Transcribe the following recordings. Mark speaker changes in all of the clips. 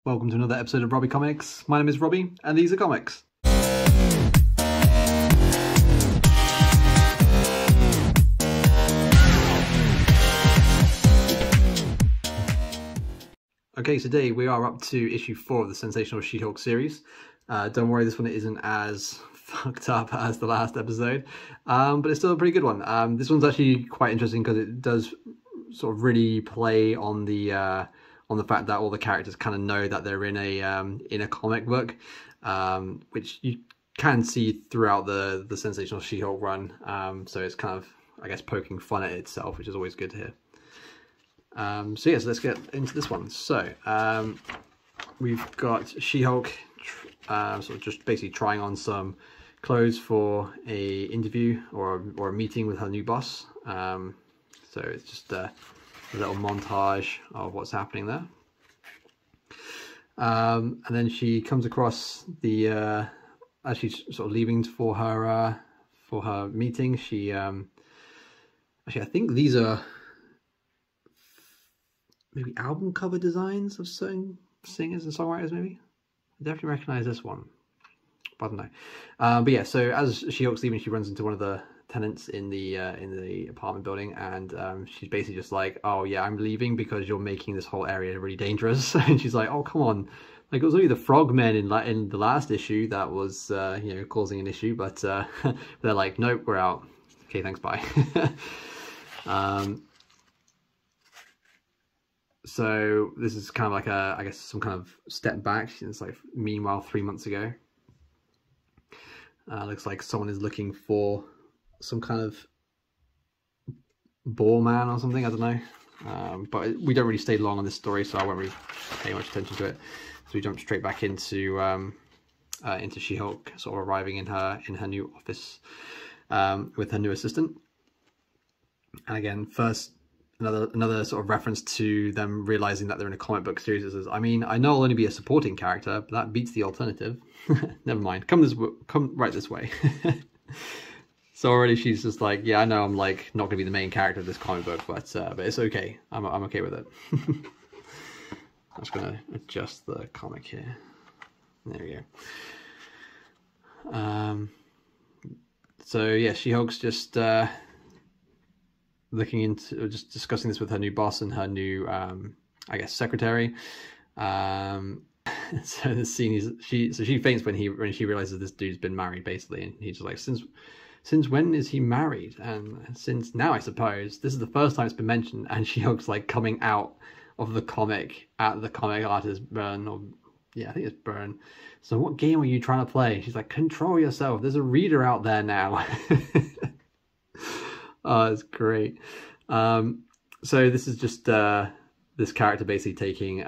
Speaker 1: Welcome to another episode of Robbie Comics. My name is Robbie, and these are comics. Okay, today we are up to issue 4 of the Sensational She-Hulk series. Don't worry, this one isn't as fucked up as the last episode, but it's still a pretty good one. This one's actually quite interesting because it does sort of really play on the fact that all the characters kind of know that they're in a comic book, which you can see throughout the Sensational She-Hulk run. So it's kind of, I guess, poking fun at itself, which is always good to hear. So yes, let's get into this one. So we've got She-Hulk sort of just basically trying on some clothes for a interview or a meeting with her new boss. So it's just a little montage of what's happening there. And then she comes across the as she's sort of leaving for her meeting. She actually, I think these are maybe album cover designs of certain singers and songwriters. Maybe I definitely recognize this one, but I don't know. But yeah, so as She-Hulk's leaving, she runs into one of the tenants in the apartment building, and she's basically just like, oh yeah, I'm leaving because you're making this whole area really dangerous. And she's like, oh come on, like it was only the frogmen in the last issue that was you know, causing an issue, but they're like, nope, we're out. Okay, thanks, bye. So this is kind of like I guess some kind of step back. It's like, meanwhile, 3 months ago. Looks like someone is looking for some kind of ball man or something, I don't know. But we don't really stay long on this story, so I won't really pay much attention to it. So we jump straight back into She-Hulk sort of arriving in her new office with her new assistant. And again, first, another sort of reference to them realizing that they're in a comic book series. It says, I mean, I know I'll only be a supporting character, but that beats the alternative. Never mind. Come right this way. So already she's just like, yeah, I know I'm like not gonna be the main character of this comic book, but it's okay. I'm okay with it. I'm just gonna adjust the comic here. There we go. So yeah, She-Hulk's just looking into, just discussing this with her new boss and her new I guess secretary. So the scene is she faints when she realizes this dude's been married, basically, and he's just like, since when is he married? And since now, I suppose. This is the first time it's been mentioned. And She-Hulk's like coming out of the comic at the comic artist Byrne, or yeah, I think it's Byrne. So what game are you trying to play? She's like, control yourself. There's a reader out there now. Oh, it's great. So this is just this character basically taking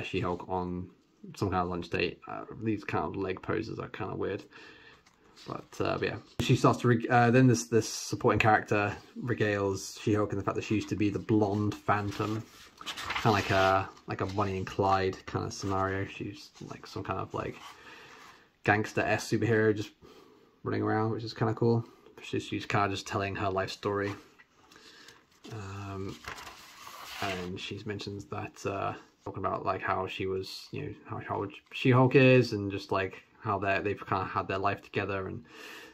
Speaker 1: She-Hulk on some kind of lunch date. These kind of leg poses are kind of weird. But yeah, she starts to then this supporting character regales She-Hulk in the fact that she used to be the blonde Phantom, kind of like a Bonnie and Clyde kind of scenario. She's like some kind of like gangster-esque superhero just running around, which is kind of cool. She's kind of just telling her life story, and she mentions that talking about like how she was, you know, how She-Hulk is, and just like how they've kind of had their life together, and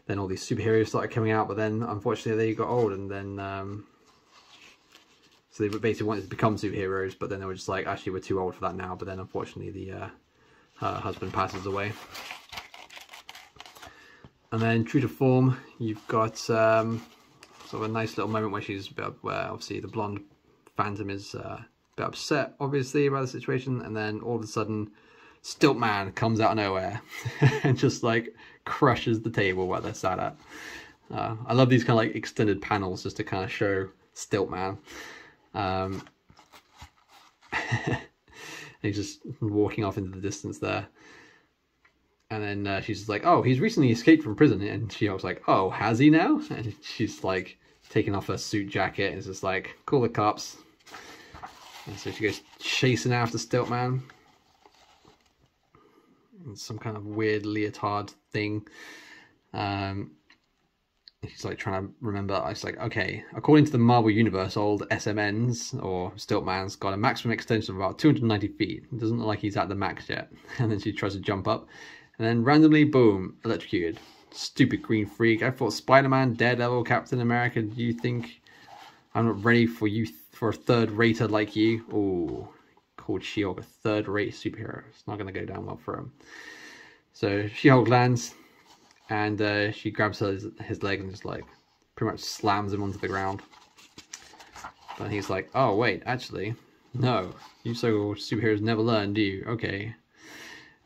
Speaker 1: then all these superheroes started coming out, but then unfortunately they got old, and then so they basically wanted to become superheroes, but then they were just like, actually we're too old for that now. But then unfortunately her husband passes away, and then true to form, you've got sort of a nice little moment where obviously the blonde Phantom is a bit upset, obviously, about the situation, and then all of a sudden STILTMAN comes out of nowhere and just like crushes the table where they're sat at. I love these kind of like extended panels just to kind of show STILTMAN. He's just walking off into the distance there. And then she's just like, oh, he's recently escaped from prison. And She-Hulk's like, oh, has he now? And she's like taking off her suit jacket and is just like, call the cops. And so she goes chasing after STILTMAN. Some kind of weird leotard thing. She's like trying to remember. I was like, okay, according to the Marvel Universe, old SMN's or STILTMAN's got a maximum extension of about 290 feet. It doesn't look like he's at the max yet. And then she tries to jump up, and then randomly, boom, electrocuted. Stupid green freak. I thought Spider-Man, Daredevil, Captain America. Do you think I'm not ready for you for a third-rater like you? Oh, called She-Hulk a third-rate superhero. It's not going to go down well for him. So She-Hulk lands. And she grabs his leg and just like pretty much slams him onto the ground. But he's like, oh wait, actually, no. You so-called superheroes never learn, do you? Okay.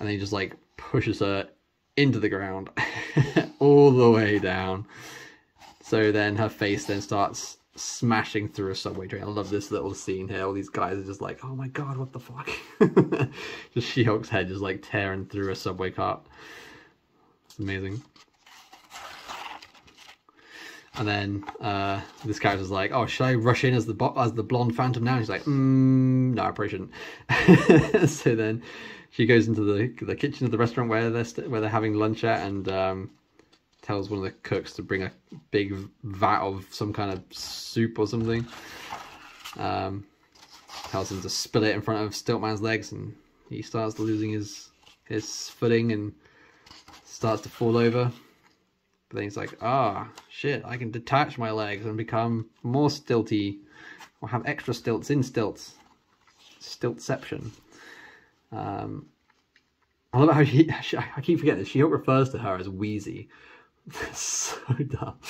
Speaker 1: And then he just like pushes her into the ground. All the way down. So then her face then starts smashing through a subway train. I love this little scene here. All these guys are just like, oh my god, what the fuck? Just She-Hulk's head just like tearing through a subway cart. It's amazing. And then this character's like, oh, should I rush in as the blonde Phantom now? And he's like, no, I probably shouldn't. So then she goes into the kitchen of the restaurant where they're having lunch at, and tells one of the cooks to bring a big vat of some kind of soup or something. Tells him to spill it in front of STILTMAN's legs, and he starts losing his footing and starts to fall over. But then he's like, ah, shit, I can detach my legs and become more stilty, or have extra stilts in stilts. Stiltception. I love how I keep forgetting this. She-Hulk refers to her as Wheezy. So dumb.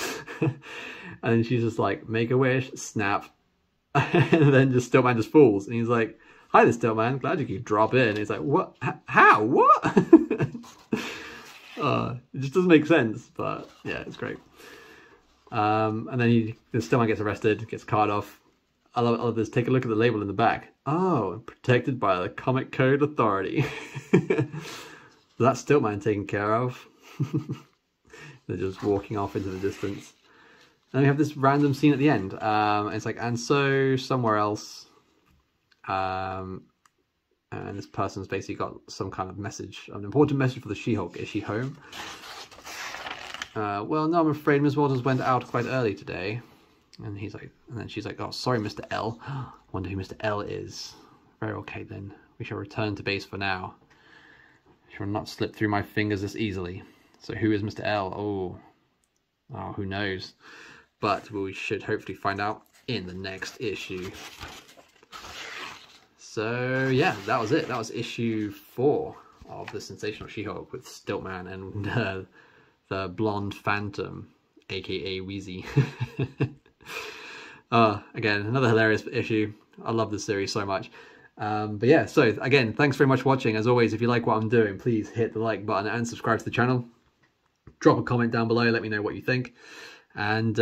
Speaker 1: And she's just like, make a wish, snap. And then just STILTMAN just falls. And he's like, hi there, STILTMAN, glad you could drop in. And he's like, what? How? What? It just doesn't make sense, but yeah, it's great. And then the STILTMAN gets arrested, gets carted off. I love this. Take a look at the label in the back. Oh, protected by the Comic Code Authority. So that's STILTMAN taken care of. They're just walking off into the distance. And we have this random scene at the end. It's like, and so somewhere else. And this person's basically got some kind of message, an important message for the She-Hulk. Is she home? Well, no, I'm afraid Miss Walters went out quite early today. And he's like, and then she's like, oh, sorry, Mr. L. Wonder who Mr. L is. Very okay then. We shall return to base for now. Shall not slip through my fingers this easily. So who is Mr. L? Oh, who knows? But we should hopefully find out in the next issue. So yeah, that was it. That was issue 4 of the Sensational She-Hulk with STILTMAN and the blonde Phantom, aka Wheezy. Again, another hilarious issue. I love this series so much. But yeah, so again, thanks very much for watching. As always, if you like what I'm doing, please hit the like button and subscribe to the channel. Drop a comment down below, let me know what you think. And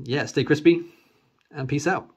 Speaker 1: yeah, stay crispy and peace out.